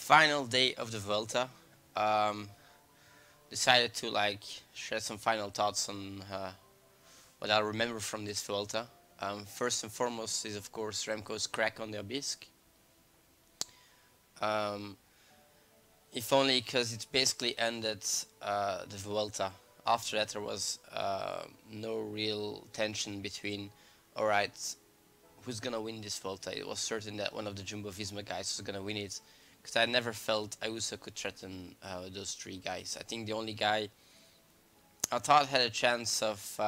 Final day of the Vuelta. Um, Decided to share some final thoughts on what I remember from this Vuelta. First and foremost is of course Remco's crack on the Obisque. Um, if only because it basically ended the Vuelta. After that there was no real tension between, alright, who's gonna win this Vuelta. It was certain that one of the Jumbo Visma guys was gonna win it, because I never felt Ayuso could threaten those three guys. I think the only guy I thought had a chance of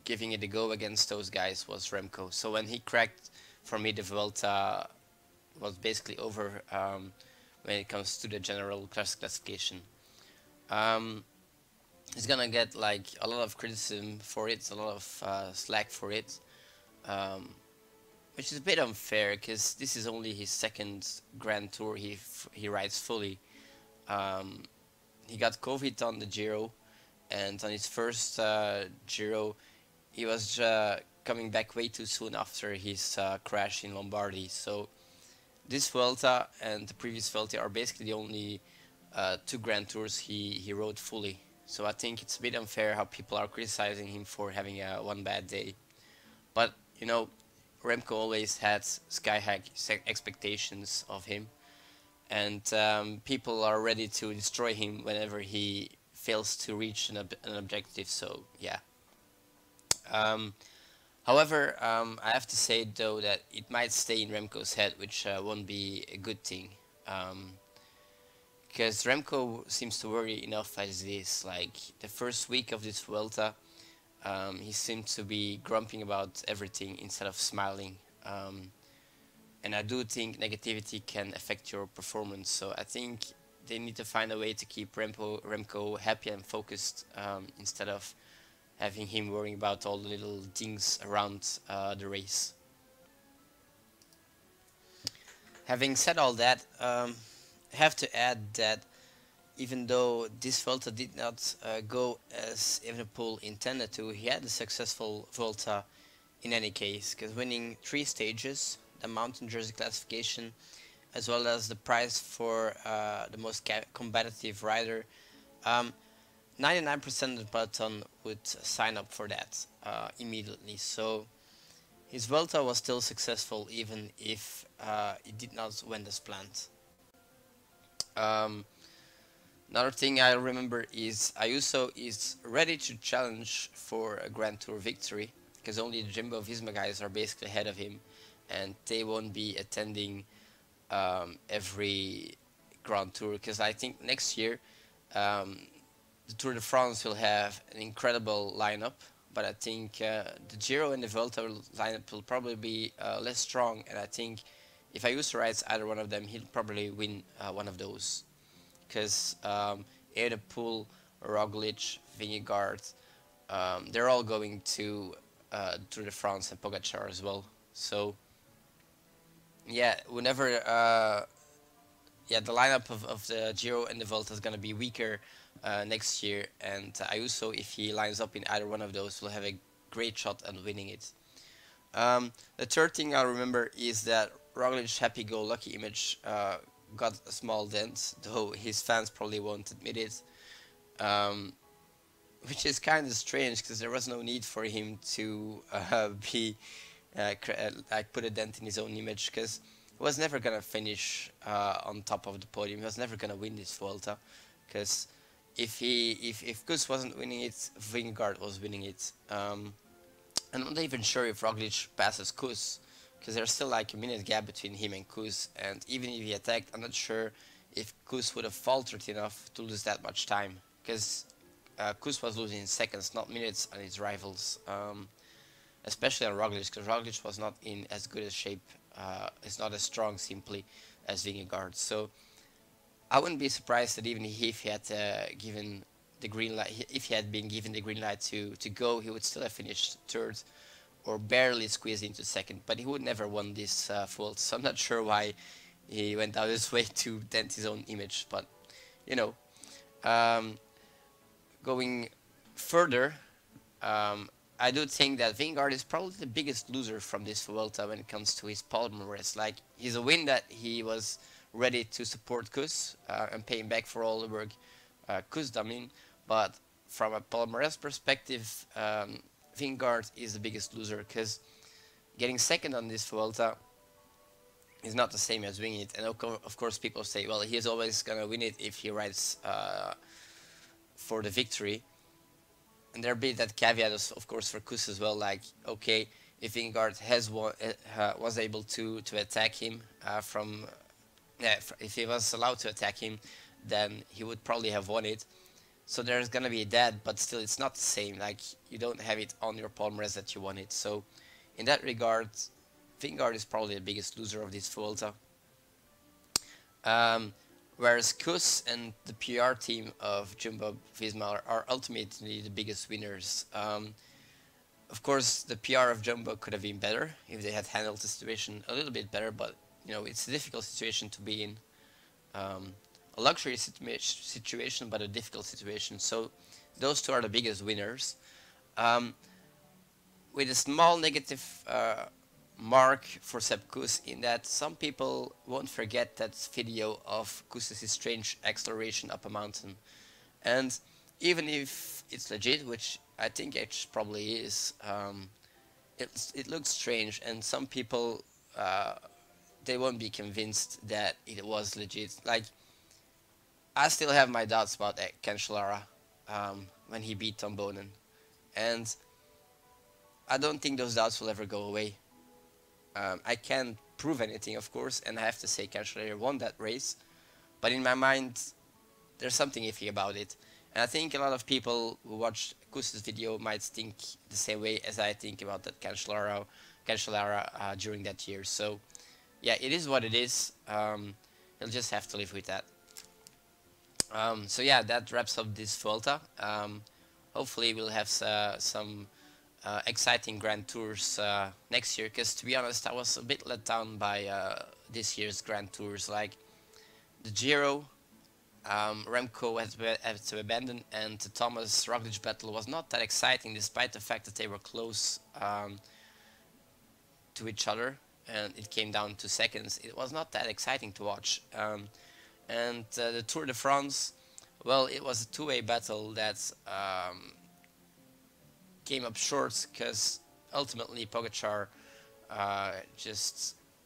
giving it a go against those guys was Remco. So when he cracked, for me the Vuelta was basically over when it comes to the general classification. Um, he's gonna get a lot of criticism for it, a lot of slack for it. Um, which is a bit unfair because this is only his second Grand Tour he rides fully. Um, he got COVID on the Giro, and on his first Giro, he was coming back way too soon after his crash in Lombardy. So this Vuelta and the previous Vuelta are basically the only two Grand Tours he rode fully. So I think it's a bit unfair how people are criticizing him for having one bad day. But you know, Remco always had sky high expectations of him, and people are ready to destroy him whenever he fails to reach an objective. So yeah. Um, However, I have to say though that it might stay in Remco's head, which won't be a good thing. Because Remco seems to worry enough as it is. Like the first week of this Vuelta, he seemed to be grumping about everything instead of smiling. And I do think negativity can affect your performance. So I think they need to find a way to keep Remco happy and focused, instead of having him worrying about all the little things around the race. Having said all that, I have to add that even though this Volta did not go as Evenepoel intended to, he had a successful Volta in any case, because winning 3 stages, the mountain jersey classification, as well as the prize for the most combative rider, 99% of the peloton would sign up for that immediately. So his Vuelta was still successful even if it did not went as planned. Um, Another thing I remember is Ayuso is ready to challenge for a Grand Tour victory, because only the Jumbo Visma guys are basically ahead of him, and they won't be attending every Grand Tour, because I think next year um, the Tour de France will have an incredible lineup, but I think the Giro and the Vuelta lineup will probably be less strong, and I think if Ayuso rides either one of them, he'll probably win one of those, because Evenepoel, Roglic, Vingegaard, they're all going to Tour de France, and Pogacar as well. So yeah, whenever yeah, the lineup of the Giro and the Vuelta is gonna be weaker next year, and Ayuso, if he lines up in either one of those, will have a great shot at winning it. The third thing I remember is that Roglic's happy-go-lucky image got a small dent, though his fans probably won't admit it, um, which is kind of strange because there was no need for him to be put a dent in his own image, because he was never gonna finish on top of the podium. He was never gonna win this Vuelta, because if Kuss wasn't winning it, Vingegaard was winning it. I'm not even sure if Roglic passes Kuss, because there's still like a minute gap between him and Kuss, and even if he attacked, I'm not sure if Kuss would have faltered enough to lose that much time, because Kuss was losing in seconds, not minutes, on his rivals, especially on Roglic, because Roglic was not in as good a shape, is not as strong simply as Vingegaard. So I wouldn't be surprised that even if he had given the green light, if he had been given the green light to go, he would still have finished third or barely squeezed into second, but he would never won this Vuelta. So I'm not sure why he went out of his way to dent his own image, but you know, um, going further, I do think that Vingegaard is probably the biggest loser from this Vuelta when it comes to his palmarès. Like, he's a win that he was ready to support Kus and pay him back for all the work Kus done in. But from a Palmares perspective, Vingegaard is the biggest loser because getting second on this Vuelta is not the same as winning it. And of course, people say, well, he's always gonna win it if he rides for the victory. And there be that caveat, of course, for Kus as well. Like, okay, if Vingegaard was able to attack him if he was allowed to attack him, then he would probably have won it. So there's gonna be that, but still, it's not the same. Like, you don't have it on your palmarès that you won it. So, in that regard, Vingegaard is probably the biggest loser of this Vuelta. Whereas Kus and the PR team of Jumbo-Visma are ultimately the biggest winners. Of course, the PR of Jumbo could have been better if they had handled the situation a little bit better, but you know, it's a difficult situation to be in. A luxury situation, but a difficult situation. So those two are the biggest winners. With a small negative mark for Sepp Kuss in that some people won't forget that video of Kuss's strange acceleration up a mountain. And even if it's legit, which I think it probably is, it looks strange, and some people they won't be convinced that it was legit. Like, I still have my doubts about Cancellara when he beat Tom Bonen, and I don't think those doubts will ever go away. I can't prove anything, of course, and I have to say Cancellara won that race, but in my mind, there's something iffy about it. And I think a lot of people who watched Kuss's video might think the same way as I think about that Cancellara during that year. So, yeah, it is what it is. You'll just have to live with that. So yeah, that wraps up this Vuelta. Hopefully we'll have some exciting Grand Tours next year, because to be honest, I was a bit let down by this year's Grand Tours. Like the Giro, Remco had to abandon, and the Thomas Roglic battle was not that exciting, despite the fact that they were close to each other, and it came down to seconds. It was not that exciting to watch. And the Tour de France, well, it was a two-way battle that came up short, because ultimately Pogačar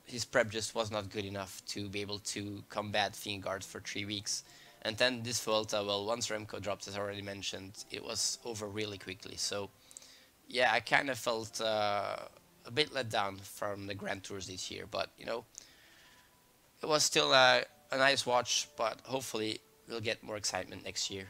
his prep just was not good enough to be able to combat Vingegaard for 3 weeks. And then this Vuelta, well, once Remco dropped, as I already mentioned, it was over really quickly. So yeah, I kind of felt a bit let down from the Grand Tours this year, but you know, it was still a nice watch, but hopefully we'll get more excitement next year.